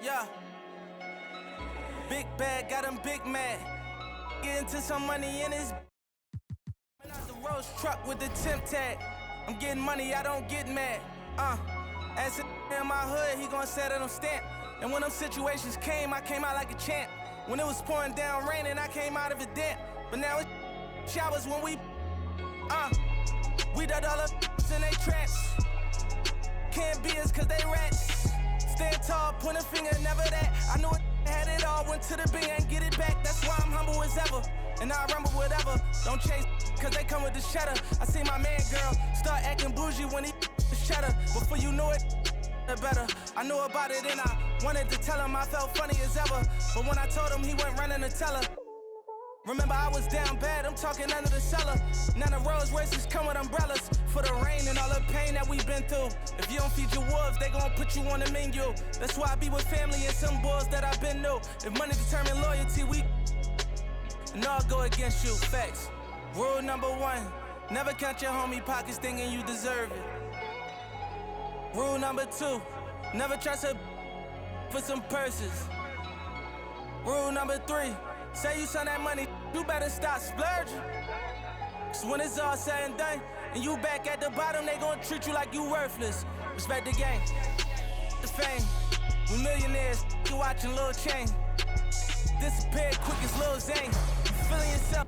Yeah. Big bag, got him big mad. Get into some money in his. Out the Rolls truck with the temp tag. I'm getting money, I don't get mad. As in my hood, he gon' set it on stamp. And when them situations came, I came out like a champ. When it was pouring down raining, I came out of it damp. But now it's showers when we done all up in they traps. Can't be us cause they rats. Stand tall, point a finger, never that. I knew it had it all, went to the bing and get it back. That's why I'm humble as ever. And I rumble whatever. Don't chase cause they come with the cheddar. I see my man girl start acting bougie when he the cheddar. Before you know it, better. I knew about it and I wanted to tell him I felt funny as ever. But when I told him, he went running to tell her. Remember I was down bad, I'm talking under the cellar. Now the Rolls Royces come with umbrellas for the rain and all the pain that we've been through. If you don't feed your wolves, they gon' put you on the menu. That's why I be with family and some boys that I've been new. If money determine loyalty, and all go against you. Facts. Rule number 1, never count your homie pockets thinking you deserve it. Rule number 2, never trust her for some purses. Rule number 3, say you send that money, you better stop splurging. Cause when it's all said and done, and you back at the bottom, they gon' treat you like you worthless. Respect the game, the fame. We millionaires, you watching Lil Chain. Disappeared quick as Lil Zane. You feeling yourself.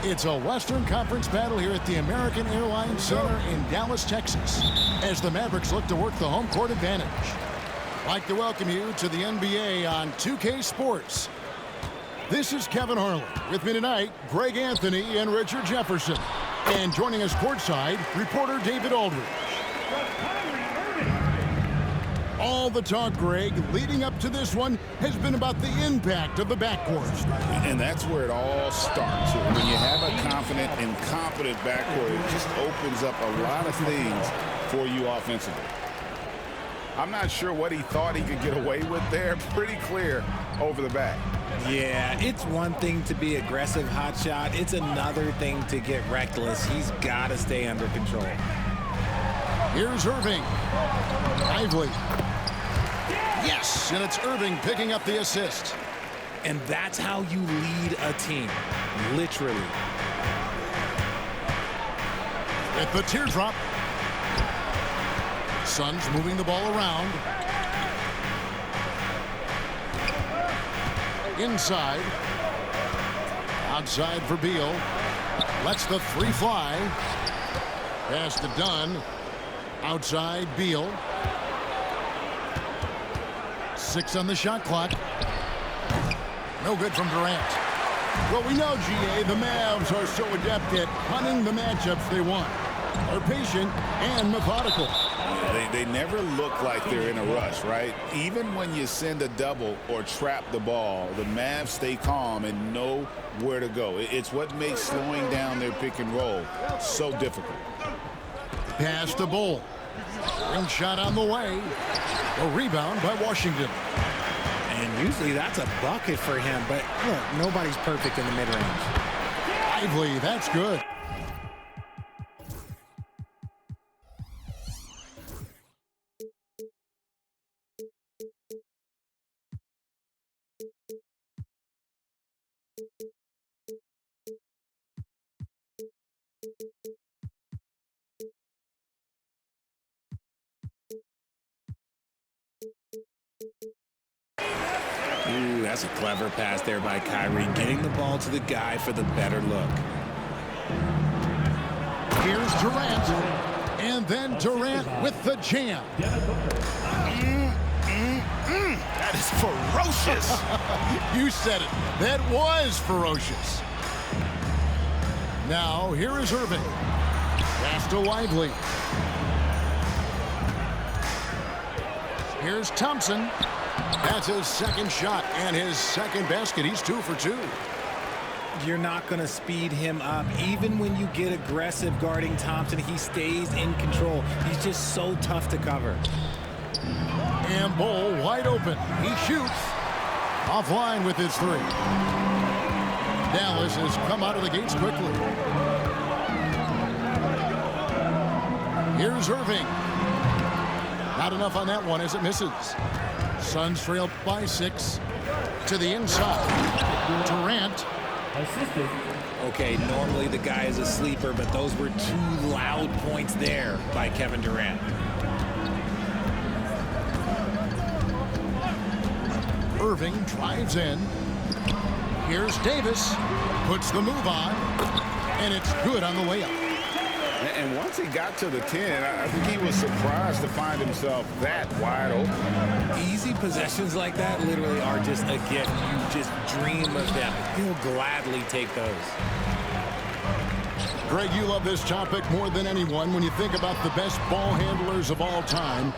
It's a Western Conference battle here at the American Airlines Center in Dallas, Texas, as the Mavericks look to work the home court advantage. I'd like to welcome you to the NBA on 2K Sports. This is Kevin Harlan. With me tonight, Greg Anthony and Richard Jefferson. And joining us courtside, reporter David Aldridge. All the talk, Greg, leading up to this one has been about the impact of the backcourt. And that's where it all starts. When you have a confident and competent backcourt, it just opens up a lot of things for you offensively. I'm not sure what he thought he could get away with there. Pretty clear over the back. Yeah, it's one thing to be aggressive hot shot. It's another thing to get reckless. He's got to stay under control. Here's Irving. Lively. Yes, and it's Irving picking up the assist. And that's how you lead a team, literally. At the teardrop. Suns moving the ball around. Inside. Outside for Beal. Lets the three fly. Pass to Dunn. Outside Beal. 6 on the shot clock. No good from Durant. Well, we know, GA, the Mavs are so adept at hunting the matchups they want. They're patient and methodical. They never look like they're in a rush, right? Even when you send a double or trap the ball, the Mavs stay calm and know where to go. It's what makes slowing down their pick and roll so difficult. Pass to Bull. Ring shot on the way. A rebound by Washington. And usually that's a bucket for him, but look, nobody's perfect in the mid-range. Lively, that's good. Ooh, that's a clever pass there by Kyrie, getting the ball to the guy for the better look. Here's Durant. And then Durant with the jam. That is ferocious. You said it. That was ferocious. Now, here is Irving. Pass to Lively. Here's Thompson. That's his second shot and his second basket. He's 2 for 2. You're not going to speed him up. Even when you get aggressive guarding Thompson, he stays in control. He's just so tough to cover. And Bol wide open. He shoots. Offline with his 3. Dallas has come out of the gates quickly. Here's Irving. Not enough on that one as it misses. Suns trail by 6. To the inside. Durant. Okay, normally the guy is a sleeper, but those were 2 loud points there by Kevin Durant. Irving drives in. Here's Davis. Puts the move on. And it's good on the way up. And once he got to the 10, I think he was surprised to find himself that wide open. Easy possessions like that literally are just a gift. You just dream of them. He'll gladly take those. Greg, you love this topic more than anyone. When you think about the best ball handlers of all time,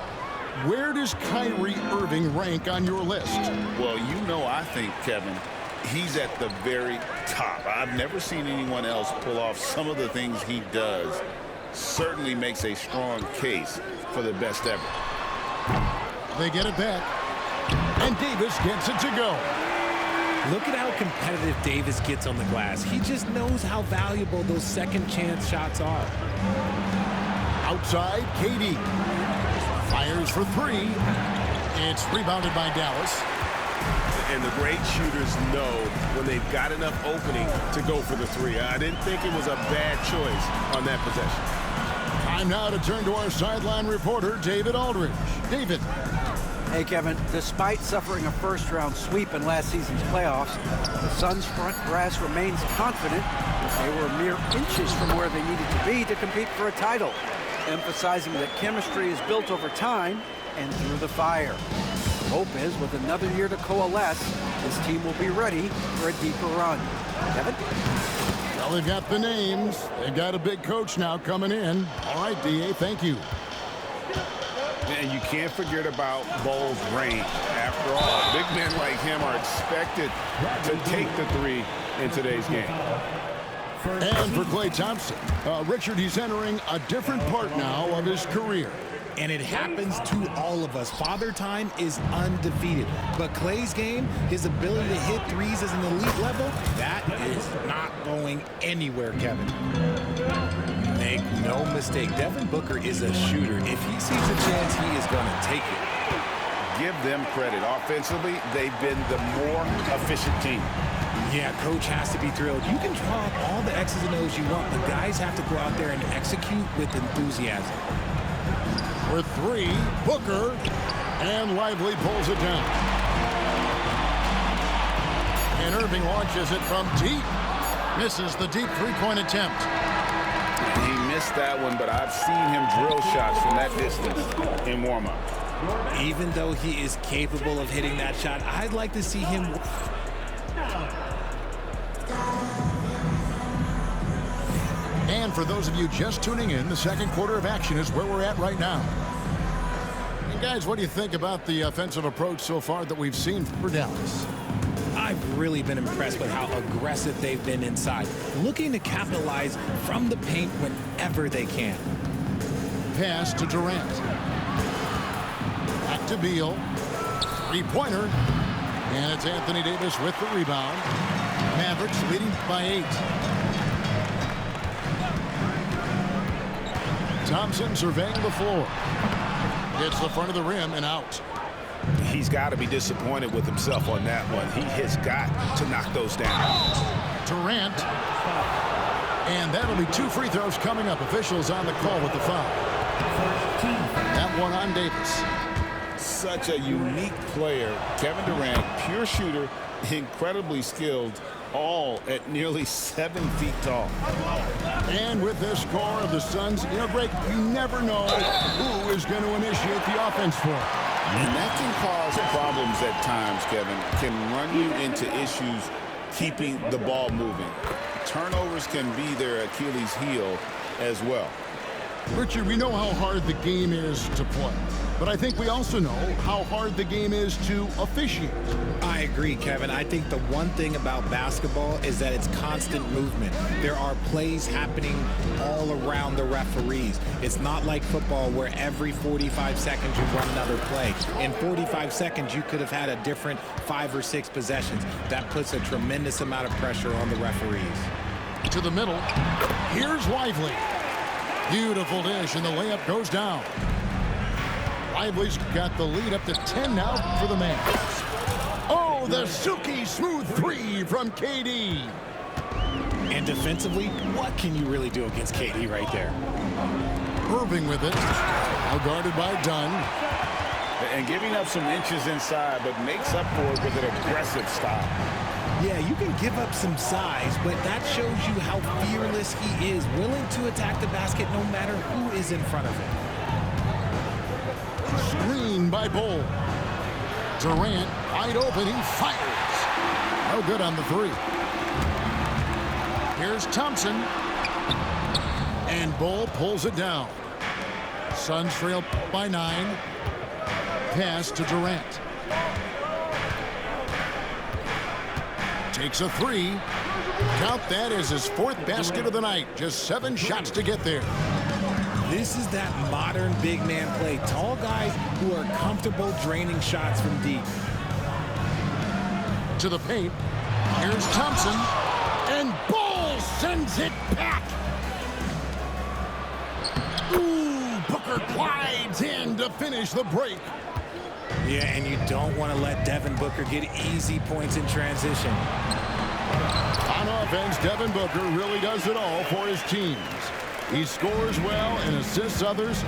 where does Kyrie Irving rank on your list? Well, I think, Kevin, he's at the very top. I've never seen anyone else pull off some of the things he does. Certainly makes a strong case for the best ever. They get it back. And Davis gets it to go. Look at how competitive Davis gets on the glass. He just knows how valuable those second chance shots are. Outside, KD. Fires for 3. It's rebounded by Dallas. And the great shooters know when they've got enough opening to go for the 3. I didn't think it was a bad choice on that possession. Time now to turn to our sideline reporter, David Aldridge. David. Hey, Kevin, despite suffering a first-round sweep in last season's playoffs, the Suns' front brass remains confident that they were mere inches from where they needed to be to compete for a title, emphasizing that chemistry is built over time and through the fire. The hope is, with another year to coalesce, this team will be ready for a deeper run. Kevin? Well, they've got the names. They've got a big coach now coming in. All right, D.A., thank you. And you can't forget about Bol's range. After all, big men like him are expected to take the 3 in today's game. And for Klay Thompson, Richard, he's entering a different part now of his career. And it happens to all of us. Father Time is undefeated. But Klay's game, his ability to hit threes as an elite level, that is not going anywhere, Kevin. Make no mistake, Devin Booker is a shooter. If he sees a chance, he is going to take it. Give them credit. Offensively, they've been the more efficient team. Yeah, coach has to be thrilled. You can draw up all the X's and O's you want, but guys have to go out there and execute with enthusiasm. For 3, Booker, and Lively pulls it down. And Irving launches it from deep. Misses the deep 3-point attempt. He missed that one, but I've seen him drill shots from that distance in warm-up. Even though he is capable of hitting that shot, I'd like to see him. And for those of you just tuning in, the second quarter of action is where we're at right now. And guys, what do you think about the offensive approach so far that we've seen for Dallas? I've really been impressed with how aggressive they've been inside, looking to capitalize from the paint whenever they can. Pass to Durant. Back to Beal. 3-pointer. And it's Anthony Davis with the rebound. Mavericks leading by 8. Thompson surveying the floor. Hits the front of the rim and out. He's got to be disappointed with himself on that one. He has got to knock those down. Durant. And that'll be 2 free throws coming up. Officials on the call with the foul. That one on Davis. Such a unique player. Kevin Durant, pure shooter, incredibly skilled, all at nearly 7 feet tall. And with this score of the Suns, Greg, you never know who is going to initiate the offense for it. And that can cause problems at times, Kevin. Can run you into issues keeping the ball moving. Turnovers can be their Achilles heel as well. Richard, we know how hard the game is to play. But I think we also know how hard the game is to officiate. I agree, Kevin. I think the one thing about basketball is that it's constant movement. There are plays happening all around the referees. It's not like football where every 45 seconds you run another play. In 45 seconds, you could have had a different 5 or 6 possessions. That puts a tremendous amount of pressure on the referees. To the middle. Here's Lively. Beautiful dish, and the layup goes down. Lively's got the lead up to 10 now for the Mavs. Oh, the silky smooth 3 from KD. And defensively, what can you really do against KD right there? Irving with it. Now guarded by Dunn. And giving up some inches inside, but makes up for it with an aggressive stop. Yeah, you can give up some size, but that shows you how fearless he is, willing to attack the basket no matter who is in front of him. Screen by Bol. Durant wide open. He fires. No good on the 3. Here's Thompson. And Bol pulls it down. Suns trail by 9. Pass to Durant. Takes a 3. Count that as his 4th basket of the night. Just 7 shots to get there. This is that modern big man play. Tall guys who are comfortable draining shots from deep. To the paint. Here's Thompson. And Bol sends it back. Ooh, Booker glides in to finish the break. Yeah, and you don't want to let Devin Booker get easy points in transition. On offense, Devin Booker really does it all for his teams. He scores well and assists others.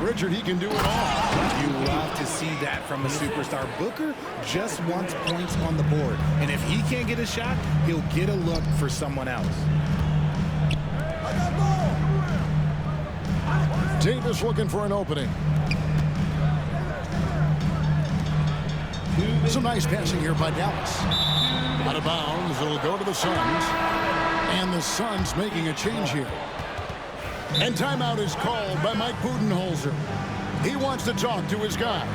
Richard, he can do it all. You love to see that from a superstar. Booker just wants points on the board. And if he can't get a shot, he'll get a look for someone else. Davis looking for an opening. Some nice passing here by Dallas. Out of bounds, it'll go to the Suns. And the Suns making a change here. And timeout is called by Mike Budenholzer. He wants to talk to his guys.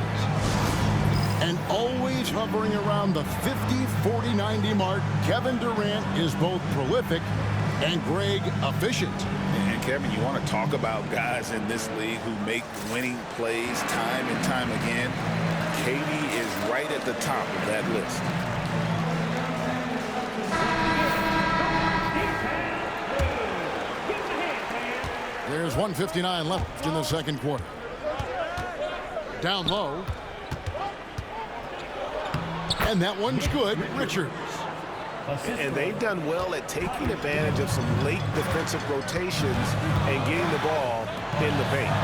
And always hovering around the 50, 40, 90 mark, Kevin Durant is both prolific and Greg efficient. And Kevin, you want to talk about guys in this league who make winning plays time and time again. KD is right at the top of that list. There's 1:59 left in the second quarter. Down low. And that one's good. Richards. And they've done well at taking advantage of some late defensive rotations and getting the ball in the paint.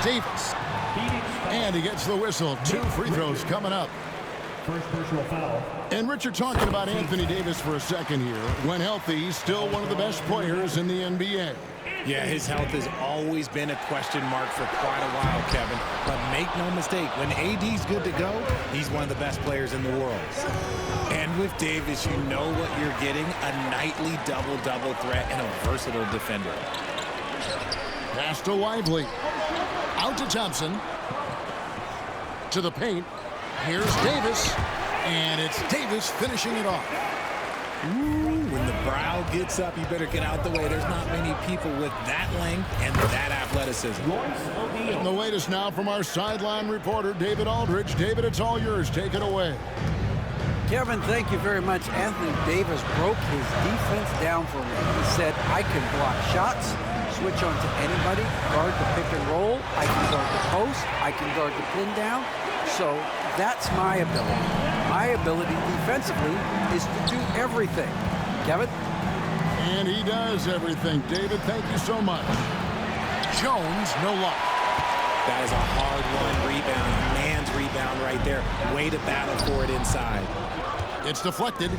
Davis. And he gets the whistle. 2 free throws coming up. First personal foul. And Richard, talking about Anthony Davis for a second here. When healthy, he's still one of the best players in the NBA. Yeah, his health has always been a question mark for quite a while, Kevin. But make no mistake, when AD's good to go, he's one of the best players in the world. And with Davis, you know what you're getting, a nightly double-double threat and a versatile defender. Pass to Lively. Out to Thompson. To the paint. Here's Davis. And it's Davis finishing it off. Ooh, when the brow gets up, you better get out the way. There's not many people with that length and that athleticism. And the latest now from our sideline reporter, David Aldridge. David, it's all yours. Take it away. Kevin, thank you very much. Anthony Davis broke his defense down for me. He said, I can block shots, switch on to anybody, guard the pick and roll, I can guard the post, I can guard the pin down. So that's my ability. My ability defensively is to do everything. Kevin? And he does everything. David, thank you so much. Jones, no luck. That is a hard-won rebound, man's rebound right there. Way to battle for it inside. It's deflected.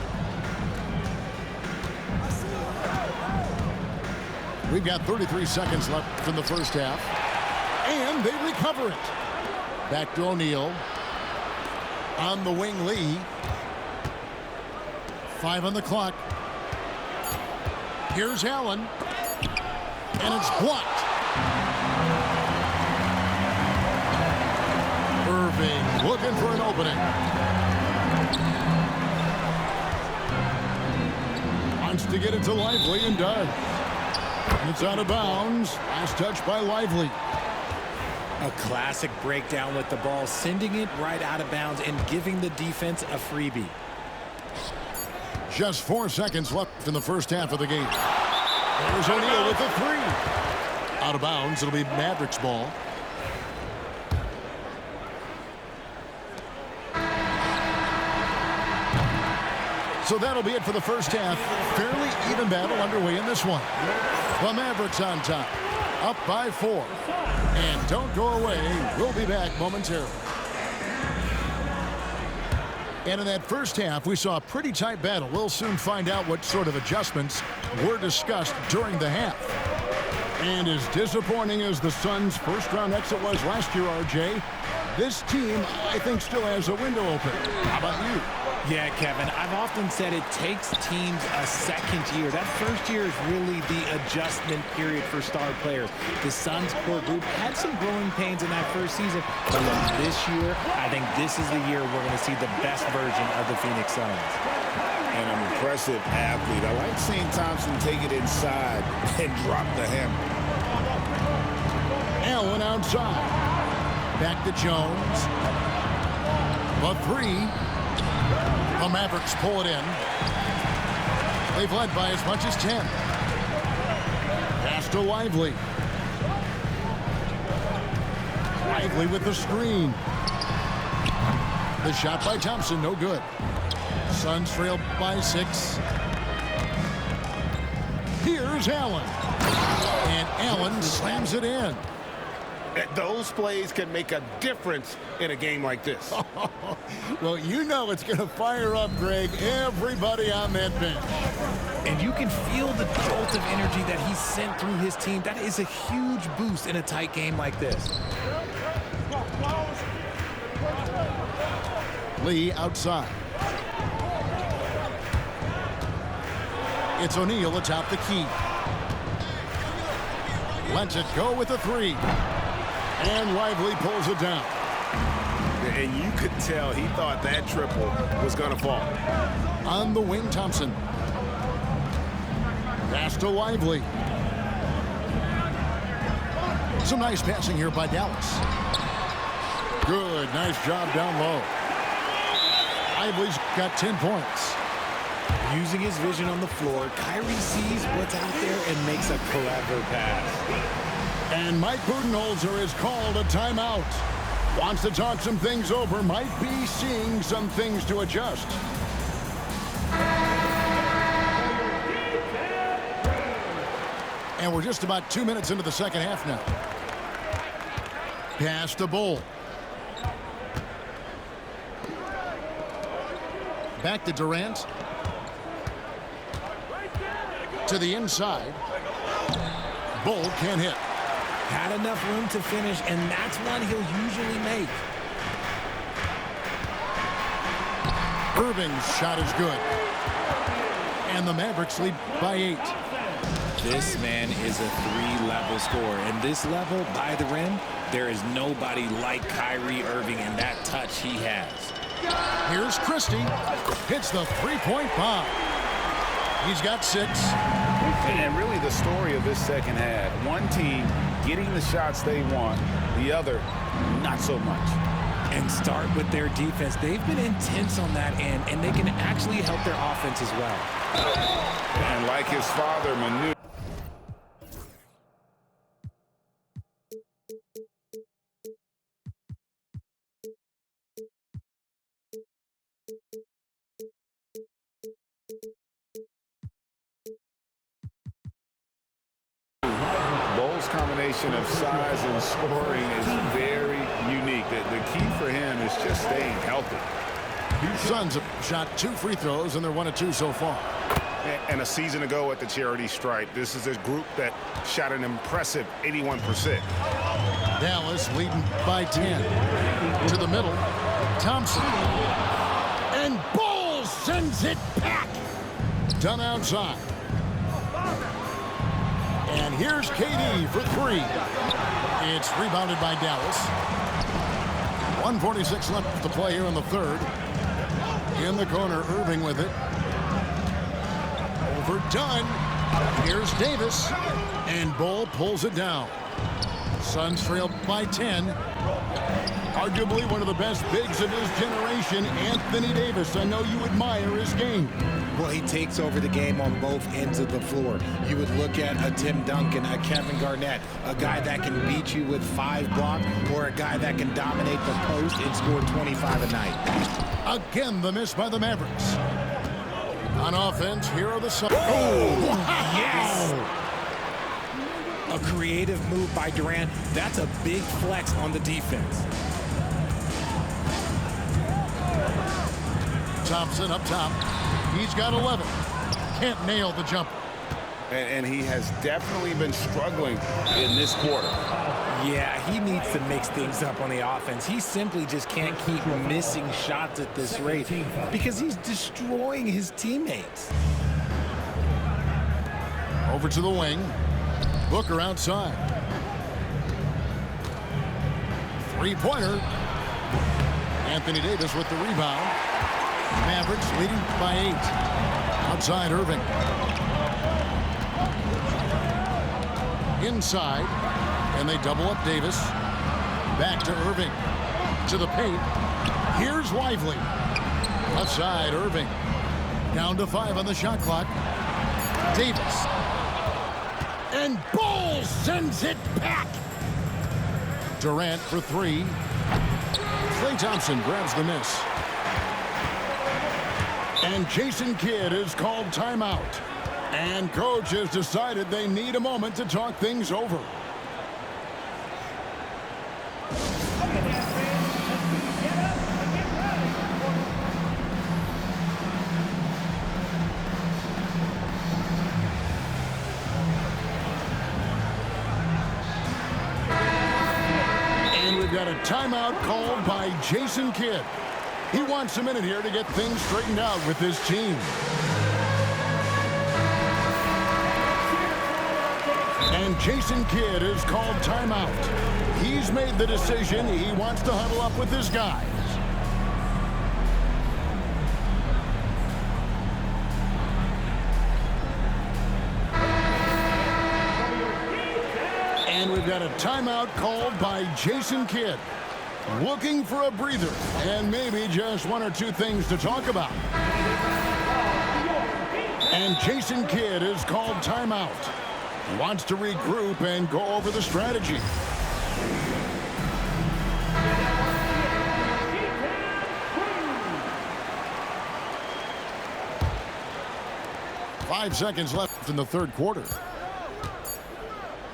We've got 33 seconds left in the first half. And they recover it. Back to O'Neal. On the wing, Lee. 5 on the clock. Here's Allen. And it's blocked. Irving looking for an opening. Wants to get it to Lively and does. And it's out of bounds. Last touch by Lively. A classic breakdown with the ball, sending it right out of bounds and giving the defense a freebie. Just 4 seconds left in the first half of the game. There's O'Neal with the three. Out of bounds. It'll be Mavericks ball. So that'll be it for the first half. Fairly even battle underway in this one. The Mavericks on top, up by 4. And don't go away. We'll be back momentarily. And in that first half, we saw a pretty tight battle. We'll soon find out what sort of adjustments were discussed during the half. And as disappointing as the Suns' first-round exit was last year, RJ, this team, I think, still has a window open. How about you? Yeah, Kevin, I've often said it takes teams a second year. That first year is really the adjustment period for star players. The Suns core group had some growing pains in that first season, but this year, I think this is the year we're going to see the best version of the Phoenix Suns. An impressive athlete. I like seeing Thompson take it inside and drop the hammer. Allen outside. Back to Jones. The three. The Mavericks pull it in. They've led by as much as 10. Pass to Lively. Lively with the screen. The shot by Thompson, no good. Suns trail by 6. Here's Allen. And Allen slams it in. Those plays can make a difference in a game like this. Well, you know it's going to fire up, Greg, everybody on that bench. And you can feel the jolt of energy that he sent through his team. That is a huge boost in a tight game like this. Lee outside. It's O'Neal atop the key. Lets it go with a three. And Lively pulls it down. And you could tell he thought that triple was going to fall. On the wing, Thompson. Pass to Lively. Some nice passing here by Dallas. Good, nice job down low. Lively's got 10 points. Using his vision on the floor, Kyrie sees what's out there and makes a clever pass. And Mike Budenholzer has called a timeout. Wants to talk some things over. Might be seeing some things to adjust. And we're just about 2 minutes into the second half now. Pass to Bull. Back to Durant. To the inside. Bull can't hit. Had enough room to finish, and that's one he'll usually make. Irving's shot is good. And the Mavericks lead by 8. This man is a 3-level scorer. And this level, by the rim, there is nobody like Kyrie Irving in that touch he has. Here's Christie. Hits the three-point bomb. He's got 6. And really the story of this second half. One team getting the shots they want, the other not so much. And start with their defense. They've been intense on that end, and they can actually help their offense as well. And like his father, Manu. Bull's combination of size and scoring is very unique. The key for him is just staying healthy. Suns have shot 2 free throws, and they're 1 of 2 so far. And a season ago at the charity stripe, this is a group that shot an impressive 81%. Dallas leading by 10. To the middle, Thompson. And Bull sends it back. Done outside. And here's KD for 3. It's rebounded by Dallas. 1:46 left to play here in the third. In the corner, Irving with it. Overdone. Here's Davis. And Bull pulls it down. Suns trail by 10. Arguably one of the best bigs of his generation, Anthony Davis. I know you admire his game. Well, he takes over the game on both ends of the floor. You would look at a Tim Duncan, a Kevin Garnett, a guy that can beat you with 5 blocks, or a guy that can dominate the post and score 25 a night. Again, the miss by the Mavericks. On offense, here are the Suns. Oh, yes! A creative move by Durant. That's a big flex on the defense. Thompson up top. He's got 11. Can't nail the jumper. And he has definitely been struggling in this quarter. Yeah, he needs to mix things up on the offense. He simply just can't keep missing shots at this rate because he's destroying his teammates. Over to the wing. Booker outside. Three-pointer. Anthony Davis with the rebound. Mavericks leading by 8. Outside Irving. Inside. And they double up Davis. Back to Irving. To the paint. Here's Lively. Left side Irving. Down to 5 on the shot clock. Davis. And Bull sends it back. Durant for 3. Klay Thompson grabs the miss. And Jason Kidd is called timeout. And coach has decided they need a moment to talk things over. And we've got a timeout called by Jason Kidd. He wants a minute here to get things straightened out with his team. And Jason Kidd is called timeout. He's made the decision. He wants to huddle up with his guys. And we've got a timeout called by Jason Kidd. Looking for a breather and maybe just 1 or 2 things to talk about. And Jason Kidd is called timeout. Wants to regroup and go over the strategy. Five seconds left in the third quarter.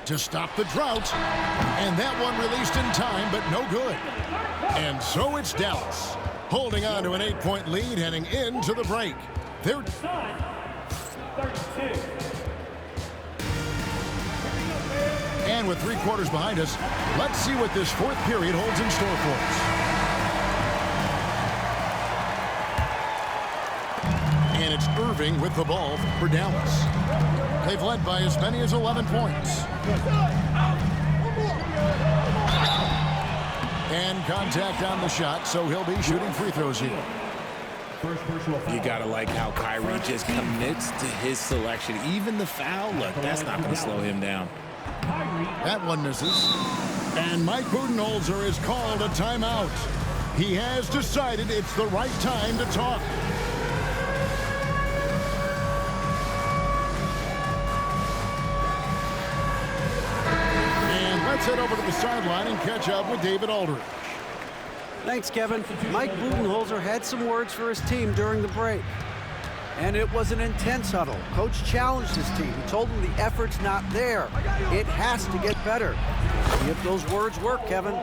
To stop the drought. And that one released in time, but no good. And so it's Dallas, holding on to an 8-point lead heading into the break. They're 32. And with 3 quarters behind us, let's see what this fourth period holds in store for us. And it's Irving with the ball for Dallas. They've led by as many as 11 points. And contact on the shot, so he'll be shooting free throws here. You gotta like how Kyrie just commits to his selection. Even the foul, look, that's not gonna slow him down. That one misses. And Mike Budenholzer is called a timeout. He has decided it's the right time to talk. And let's head over to the sideline and catch up with David Aldridge. Thanks, Kevin. Mike Budenholzer had some words for his team during the break. And it was an intense huddle. Coach challenged his team. He told them the effort's not there. It has to get better. See if those words work, Kevin.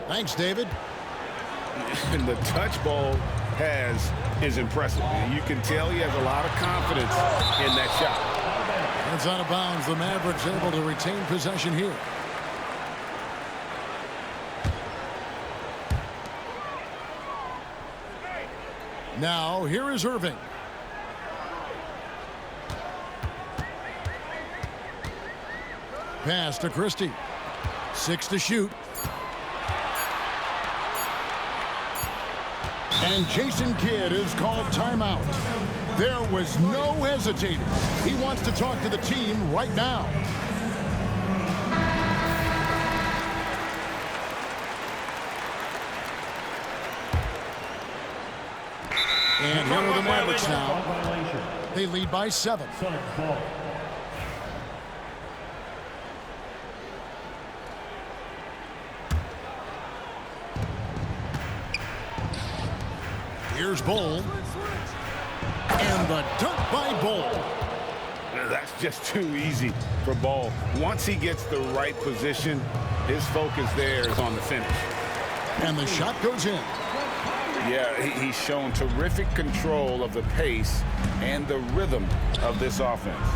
Thanks, David. And the touch ball is impressive. You can tell he has a lot of confidence in that shot. It's out of bounds. The Mavericks able to retain possession here. Now, here is Irving. Pass to Christie. 6 to shoot. And Jason Kidd is called timeout. There was no hesitating. He wants to talk to the team right now. And here are the Mavericks now. They lead by 7. Here's Bol. And the dunk by Bol. That's just too easy for Bol. Once he gets the right position, his focus there is on the finish. And the shot goes in. Yeah, he's shown terrific control of the pace and the rhythm of this offense.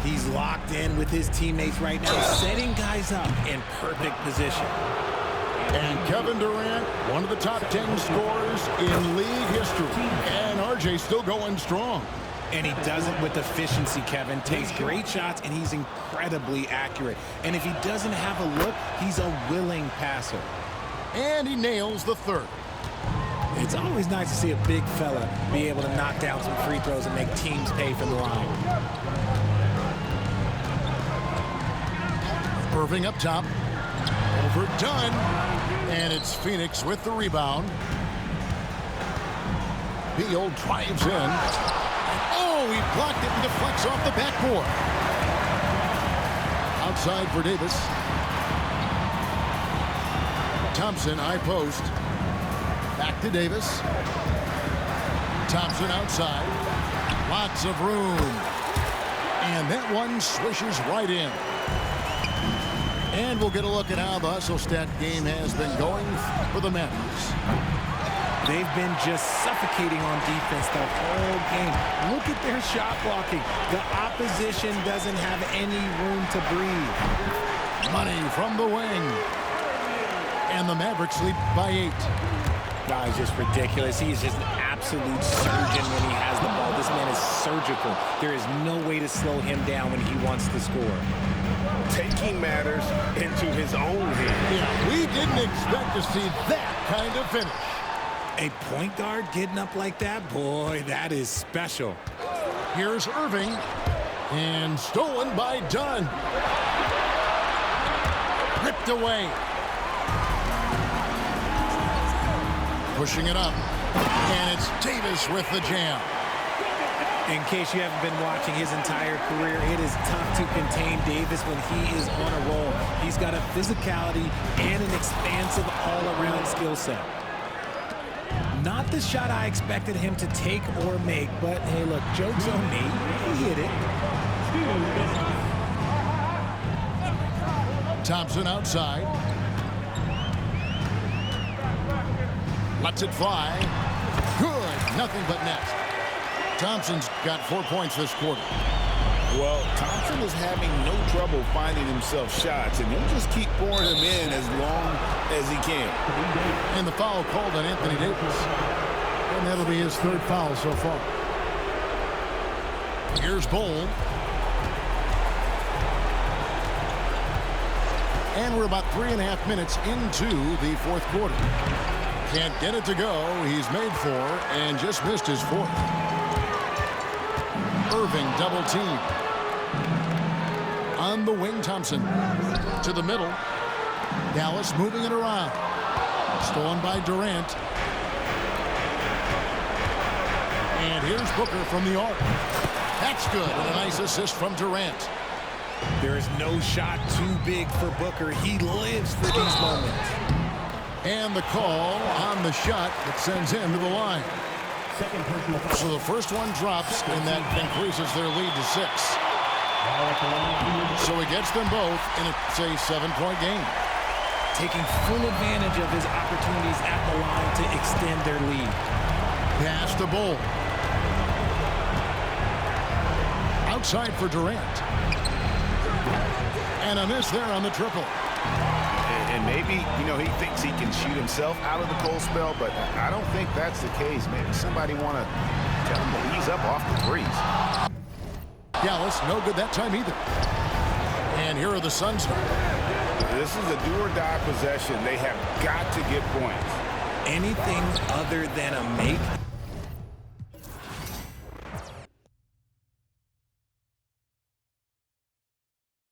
He's locked in with his teammates right now, setting guys up in perfect position. And Kevin Durant, one of the top 10 scorers in league history. And RJ still going strong. And he does it with efficiency, Kevin. Takes great shots, and he's incredibly accurate. And if he doesn't have a look, he's a willing passer. And he nails the third. It's always nice to see a big fella be able to knock down some free throws and make teams pay from the line. Irving up top. Overdone. And it's Phoenix with the rebound. Beal drives in. Oh, he blocked it and deflects off the backboard. Outside for Davis. Thompson, high post. Back to Davis. Thompson outside. Lots of room. And that one swishes right in. And we'll get a look at how the hustle stat game has been going for the Mavericks. They've been just suffocating on defense the whole game. Look at their shot blocking. The opposition doesn't have any room to breathe. Money from the wing. And the Mavericks lead by 8. That is just ridiculous. He is just an absolute surgeon when he has the ball. This man is surgical. There is no way to slow him down when he wants to score. Taking matters into his own hands. Yeah, we didn't expect to see that kind of finish. A point guard getting up like that? Boy, that is special. Here's Irving. And stolen by Dunn. Ripped away. Pushing it up. And it's Davis with the jam. In case you haven't been watching his entire career, it is tough to contain Davis when he is on a roll. He's got a physicality and an expansive all-around skill set. Not the shot I expected him to take or make, but hey, look, joke's on me. He hit it. Thompson outside. Lets it fly. Good. Nothing but net. Thompson's got 4 points this quarter. Well, Thompson is having no trouble finding himself shots, and he'll just keep pouring them in as long as he can. And the foul called on Anthony Davis. And that'll be his 3rd foul so far. Here's Bol. And we're about 3.5 minutes into the 4th quarter. Can't get it to go. He's made 4 and just missed his 4th. Irving double team. On the wing, Thompson. To the middle. Dallas moving it around. Stolen by Durant. And here's Booker from the arc. That's good. And a nice assist from Durant. There is no shot too big for Booker. He lives for these moments. And the call on the shot that sends him to the line. So the first one drops, and that increases their lead to 6. So he gets them both, and it's a 7-point game. Taking full advantage of his opportunities at the line to extend their lead. Pass to Bol. Outside for Durant. And a miss there on the triple. And maybe, he thinks he can shoot himself out of the cold spell, but I don't think that's the case. Maybe somebody want to tell him to ease up off the threes. Dallas, no good that time either. And here are the Suns. This is a do-or-die possession. They have got to get points. anything other than a make